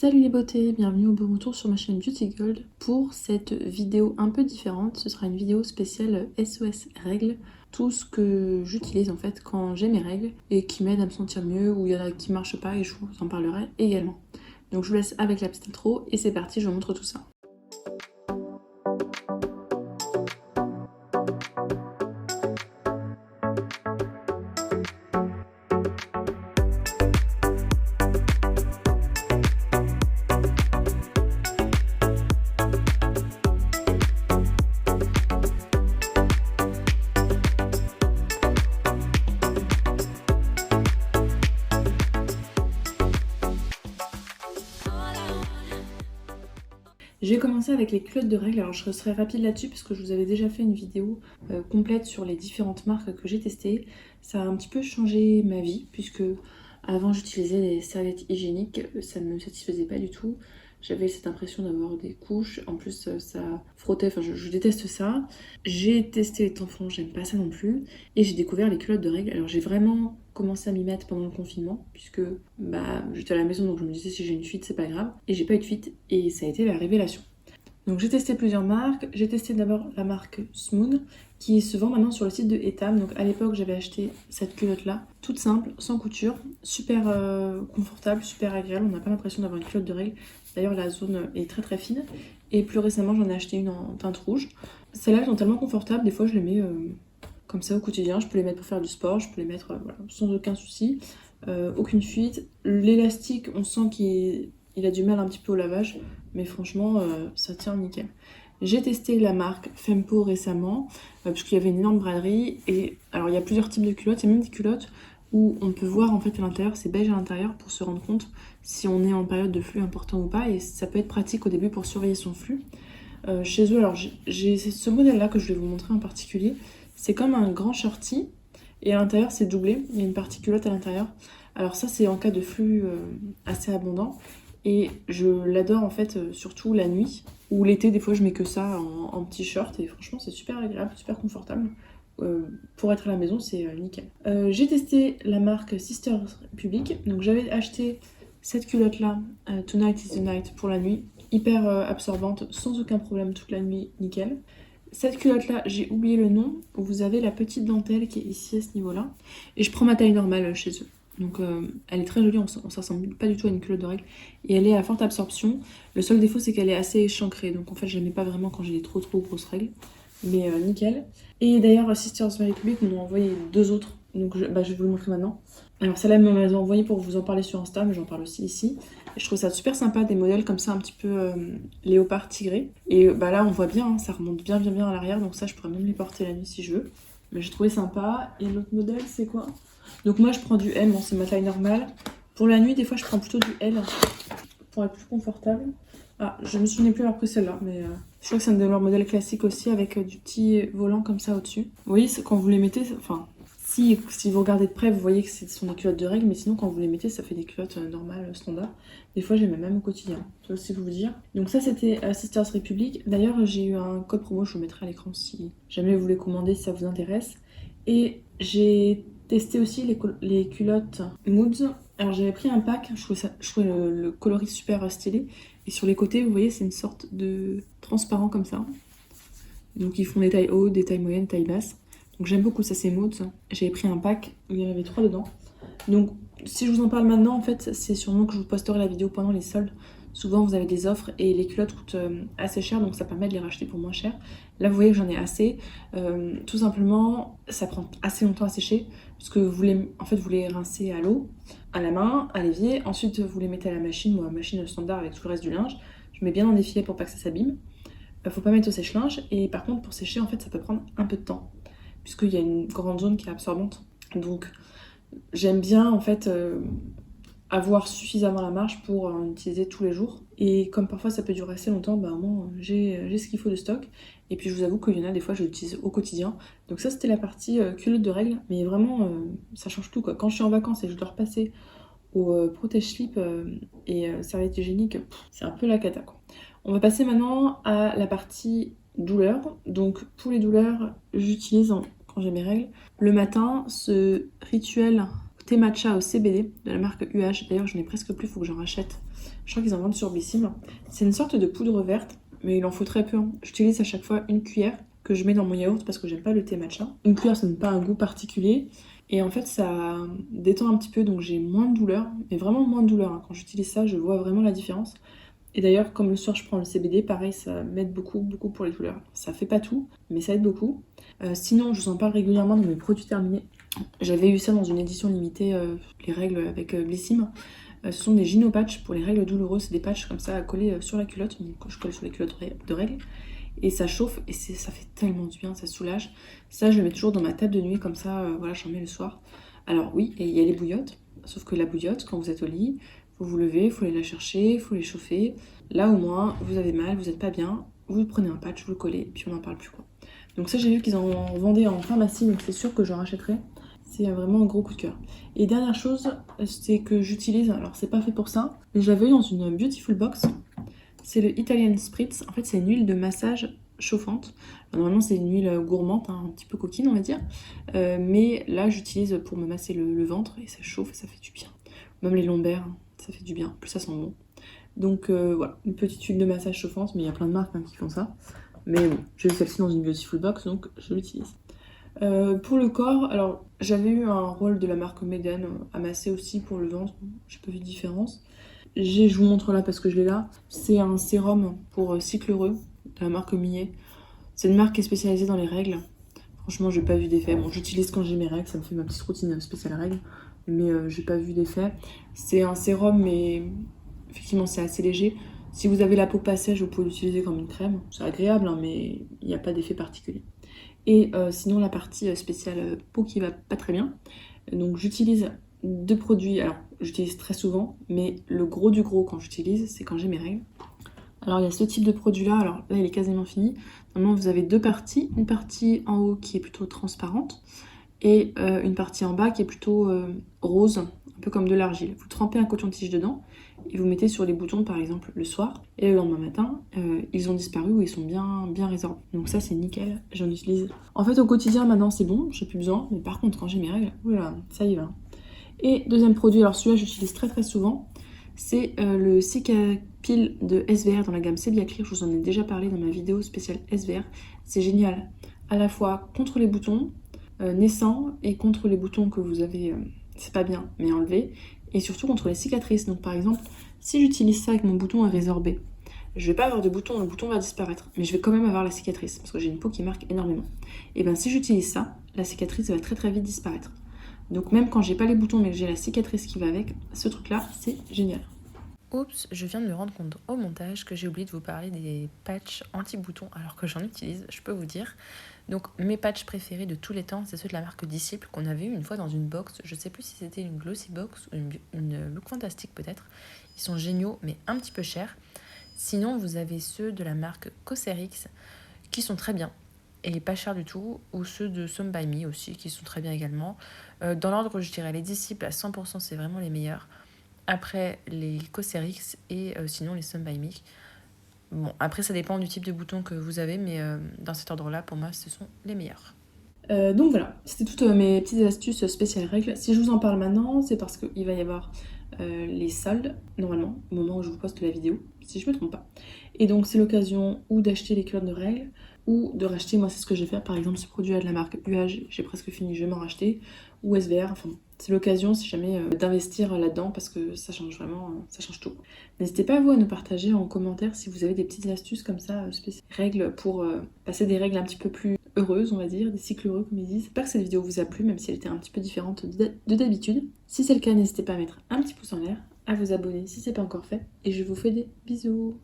Salut les beautés, bienvenue au bon retour sur ma chaîne Beauty Gold. Pour cette vidéo un peu différente, ce sera une vidéo spéciale SOS règles. Tout ce que j'utilise en fait quand j'ai mes règles et qui m'aide à me sentir mieux ou il y en a qui marchent pas et je vous en parlerai également. Donc je vous laisse avec la petite intro et c'est parti, je vous montre tout ça. Je vais commencer avec les culottes de règles, alors je serai rapide là-dessus parce que je vous avais déjà fait une vidéo complète sur les différentes marques que j'ai testées. Ça a un petit peu changé ma vie puisque avant j'utilisais des serviettes hygiéniques, ça ne me satisfaisait pas du tout. J'avais cette impression d'avoir des couches, en plus ça frottait, enfin je déteste ça. J'ai testé les tampons, j'aime pas ça non plus. Et j'ai découvert les culottes de règles, alors j'ai vraiment commencé à m'y mettre pendant le confinement puisque j'étais à la maison donc je me disais si j'ai une fuite c'est pas grave. Et j'ai pas eu de fuite et ça a été la révélation. Donc j'ai testé plusieurs marques. J'ai testé d'abord la marque Smooth qui se vend maintenant sur le site de Etam. Donc à l'époque j'avais acheté cette culotte là, toute simple, sans couture, super confortable, super agréable. On n'a pas l'impression d'avoir une culotte de règles. D'ailleurs la zone est très très fine. Et plus récemment j'en ai acheté une en teinte rouge. Celles-là sont tellement confortables, des fois je les mets comme ça au quotidien. Je peux les mettre pour faire du sport, je peux les mettre voilà, sans aucun souci. Aucune fuite. L'élastique, on sent qu'il a du mal un petit peu au lavage. Mais franchement, ça tient nickel. J'ai testé la marque Fempo récemment, parce qu'il y avait une énorme braderie. Et alors, il y a plusieurs types de culottes. Il y a même des culottes où on peut voir en fait à l'intérieur, c'est beige à l'intérieur pour se rendre compte si on est en période de flux important ou pas. Et ça peut être pratique au début pour surveiller son flux. Chez eux, alors j'ai ce modèle-là que je vais vous montrer en particulier. C'est comme un grand shorty. Et à l'intérieur, c'est doublé. Il y a une partie culotte à l'intérieur. Alors ça, c'est en cas de flux assez abondant. Et je l'adore en fait, surtout la nuit ou l'été. Des fois, je mets que ça en petit short et franchement, c'est super agréable, super confortable. Pour être à la maison, c'est nickel. J'ai testé la marque Sister Republic. Donc, j'avais acheté cette culotte là, Tonight is the Night pour la nuit, hyper absorbante, sans aucun problème toute la nuit, nickel. Cette culotte là, j'ai oublié le nom. Vous avez la petite dentelle qui est ici à ce niveau là. Et je prends ma taille normale chez eux. Donc elle est très jolie, on ne ressemble pas du tout à une culotte de règles. Et elle est à forte absorption. Le seul défaut c'est qu'elle est assez échancrée. Donc en fait je l'aimais pas vraiment quand j'ai des trop grosses règles. Mais nickel. Et d'ailleurs Sisters Republic m'en ont envoyé deux autres. Donc je vais vous le montrer maintenant. Alors celle-là elle me l'a envoyé pour vous en parler sur Insta, mais j'en parle aussi ici. Et je trouve ça super sympa, des modèles comme ça un petit peu léopard tigré. Et là on voit bien, hein, ça remonte bien à l'arrière. Donc ça je pourrais même les porter la nuit si je veux. Mais j'ai trouvé sympa. Et l'autre modèle c'est quoi ? Donc moi je prends du M, bon, c'est ma taille normale. Pour la nuit, des fois je prends plutôt du L pour être plus confortable. Ah, je me souviens plus avoir pris celle-là, mais je crois que c'est un de leurs modèles classiques aussi avec du petit volant comme ça au-dessus. Vous voyez, quand vous les mettez, enfin, si vous regardez de près, vous voyez que ce sont des culottes de règles, mais sinon quand vous les mettez, ça fait des culottes normales, standard. Des fois, j'ai même au quotidien, ça aussi vous dire. Donc ça, c'était Sisters Republic. D'ailleurs, j'ai eu un code promo, je vous mettrai à l'écran si jamais vous voulez commander, si ça vous intéresse. Et j'ai testé aussi les culottes Moods. Alors j'avais pris un pack, je trouvais le coloris super stylé. Et sur les côtés, vous voyez, c'est une sorte de transparent comme ça. Donc ils font des tailles hautes, des tailles moyennes, tailles basses. Donc j'aime beaucoup ça, c'est Moods. J'avais pris un pack où il y en avait 3 dedans. Donc si je vous en parle maintenant, en fait, c'est sûrement que je vous posterai la vidéo pendant les soldes. Souvent vous avez des offres et les culottes coûtent assez cher, donc ça permet de les racheter pour moins cher. Là vous voyez que j'en ai assez. Tout simplement, ça prend assez longtemps à sécher, parce que vous les rincez à l'eau, à la main, à l'évier. Ensuite vous les mettez à la machine, moi machine standard avec tout le reste du linge. Je mets bien dans des filets pour pas que ça s'abîme. Faut pas mettre au sèche-linge, et par contre pour sécher en fait ça peut prendre un peu de temps, puisqu'il y a une grande zone qui est absorbante. Donc j'aime bien en fait avoir suffisamment la marge pour en utiliser tous les jours. Et comme parfois ça peut durer assez longtemps, au moins j'ai ce qu'il faut de stock. Et puis je vous avoue qu'il y en a des fois je l'utilise au quotidien. Donc ça c'était la partie culotte de règles, mais vraiment ça change tout quoi. Quand je suis en vacances et je dois repasser au protège-slip et serviette hygiénique, c'est un peu la cata quoi. On va passer maintenant à la partie douleur. Donc pour les douleurs, j'utilise quand j'ai mes règles le matin ce rituel thé matcha au CBD de la marque UH. D'ailleurs, j'en ai presque plus, il faut que j'en rachète. Je crois qu'ils en vendent sur Blissim. C'est une sorte de poudre verte, mais il en faut très peu, hein. J'utilise à chaque fois une cuillère que je mets dans mon yaourt parce que j'aime pas le thé matcha. Une cuillère, ça donne pas un goût particulier. Et en fait, ça détend un petit peu, donc j'ai moins de douleur, mais vraiment moins de douleur, hein. Quand j'utilise ça, je vois vraiment la différence. Et d'ailleurs, comme le soir je prends le CBD, pareil, ça m'aide beaucoup, beaucoup pour les douleurs. Ça fait pas tout, mais ça aide beaucoup. Sinon, je vous en parle régulièrement dans mes produits terminés. J'avais eu ça dans une édition limitée, les règles avec Blissim. Ce sont des Gynopatch pour les règles douloureuses. C'est des patchs comme ça à coller sur la culotte. Donc je colle sur les culottes de règles. Et ça chauffe et ça fait tellement du bien, ça soulage. Ça, je le mets toujours dans ma table de nuit, comme ça, voilà, j'en mets le soir. Alors oui, et il y a les bouillottes. Sauf que la bouillotte, quand vous êtes au lit, vous vous levez, il faut aller la chercher, il faut les chauffer. Là au moins, vous avez mal, vous n'êtes pas bien, vous prenez un patch, vous le collez, puis on n'en parle plus quoi. Donc ça, j'ai vu qu'ils en vendaient en pharmacie, donc c'est sûr que j'en rachèterai. C'est vraiment un gros coup de cœur. Et dernière chose, c'est que j'utilise, alors c'est pas fait pour ça, mais j'avais eu dans une Beautiful Box, c'est le Italian Spritz. En fait, c'est une huile de massage chauffante. Normalement, c'est une huile gourmande, hein, un petit peu coquine, on va dire. Mais là, j'utilise pour me masser le ventre et ça chauffe et ça fait du bien. Même les lombaires, ça fait du bien. En plus, ça sent bon. Donc voilà, une petite huile de massage chauffante, mais il y a plein de marques qui font ça. Mais bon, j'ai eu celle-ci dans une Beautiful Box, donc je l'utilise. Pour le corps, alors j'avais eu un rôle de la marque Megan à masser aussi pour le ventre, j'ai pas vu de différence. Je vous montre là parce que je l'ai là. C'est un sérum pour cycle heureux de la marque Millet. C'est une marque qui est spécialisée dans les règles. Franchement, j'ai pas vu d'effet. Bon, j'utilise quand j'ai mes règles, ça me fait ma petite routine spéciale règles, mais j'ai pas vu d'effet. C'est un sérum, mais effectivement, c'est assez léger. Si vous avez la peau pas sèche, vous pouvez l'utiliser comme une crème. C'est agréable, hein, mais il n'y a pas d'effet particulier. Et sinon, la partie spéciale peau qui va pas très bien. Donc, j'utilise deux produits. Alors, j'utilise très souvent, mais le gros du gros quand j'utilise, c'est quand j'ai mes règles. Alors, il y a ce type de produit-là. Alors, là, il est quasiment fini. Normalement, vous avez deux parties. Une partie en haut qui est plutôt transparente et une partie en bas qui est plutôt rose, un peu comme de l'argile. Vous trempez un coton-tige dedans et vous mettez sur les boutons, par exemple, le soir. Et le lendemain matin, ils ont disparu ou ils sont bien, bien résorbés. Donc ça, c'est nickel. J'en utilise. En fait, au quotidien, maintenant, c'est bon. J'ai plus besoin. Mais par contre, quand j'ai mes règles, oula, ça y va. Et deuxième produit, alors celui-là, j'utilise très très souvent. C'est le Cicapil de SVR dans la gamme Sebia Clear. Je vous en ai déjà parlé dans ma vidéo spéciale SVR. C'est génial à la fois contre les boutons naissants et contre les boutons que vous avez, c'est pas bien, mais enlevés. Et surtout contre les cicatrices. Donc par exemple, si j'utilise ça avec mon bouton résorbé, je vais pas avoir de bouton, le bouton va disparaître. Mais je vais quand même avoir la cicatrice parce que j'ai une peau qui marque énormément. Et bien si j'utilise ça, la cicatrice va très très vite disparaître. Donc même quand j'ai pas les boutons mais que j'ai la cicatrice qui va avec, ce truc là c'est génial. Oups, je viens de me rendre compte au montage que j'ai oublié de vous parler des patchs anti-boutons alors que j'en utilise, je peux vous dire. Donc mes patchs préférés de tous les temps, c'est ceux de la marque Disciple qu'on avait eu une fois dans une box. Je sais plus si c'était une Glossy Box ou une Look Fantastic peut-être. Ils sont géniaux mais un petit peu chers. Sinon vous avez ceux de la marque Cosrx qui sont très bien et pas chers du tout, ou ceux de Some By Me aussi qui sont très bien également. Dans l'ordre, je dirais les Disciples à 100%, c'est vraiment les meilleurs. Après les Cosrx et sinon les Some By Me. Bon, après ça dépend du type de bouton que vous avez, mais dans cet ordre-là, pour moi, ce sont les meilleurs. Donc voilà, c'était toutes mes petites astuces spéciales règles. Si je vous en parle maintenant, c'est parce qu'il va y avoir les soldes, normalement, au moment où je vous poste la vidéo, si je me trompe pas. Et donc c'est l'occasion ou d'acheter les culottes de règles, ou de racheter, moi c'est ce que j'ai fait, par exemple ce produit-là de la marque UH, j'ai presque fini, je vais m'en racheter, ou SVR, enfin c'est l'occasion si jamais d'investir là-dedans parce que ça change vraiment, ça change tout. N'hésitez pas vous à nous partager en commentaire si vous avez des petites astuces comme ça, spéciales règles pour passer des règles un petit peu plus heureuses, on va dire, des cycles heureux comme ils disent. J'espère que cette vidéo vous a plu, même si elle était un petit peu différente de d'habitude. Si c'est le cas, n'hésitez pas à mettre un petit pouce en l'air, à vous abonner si c'est pas encore fait, et je vous fais des bisous.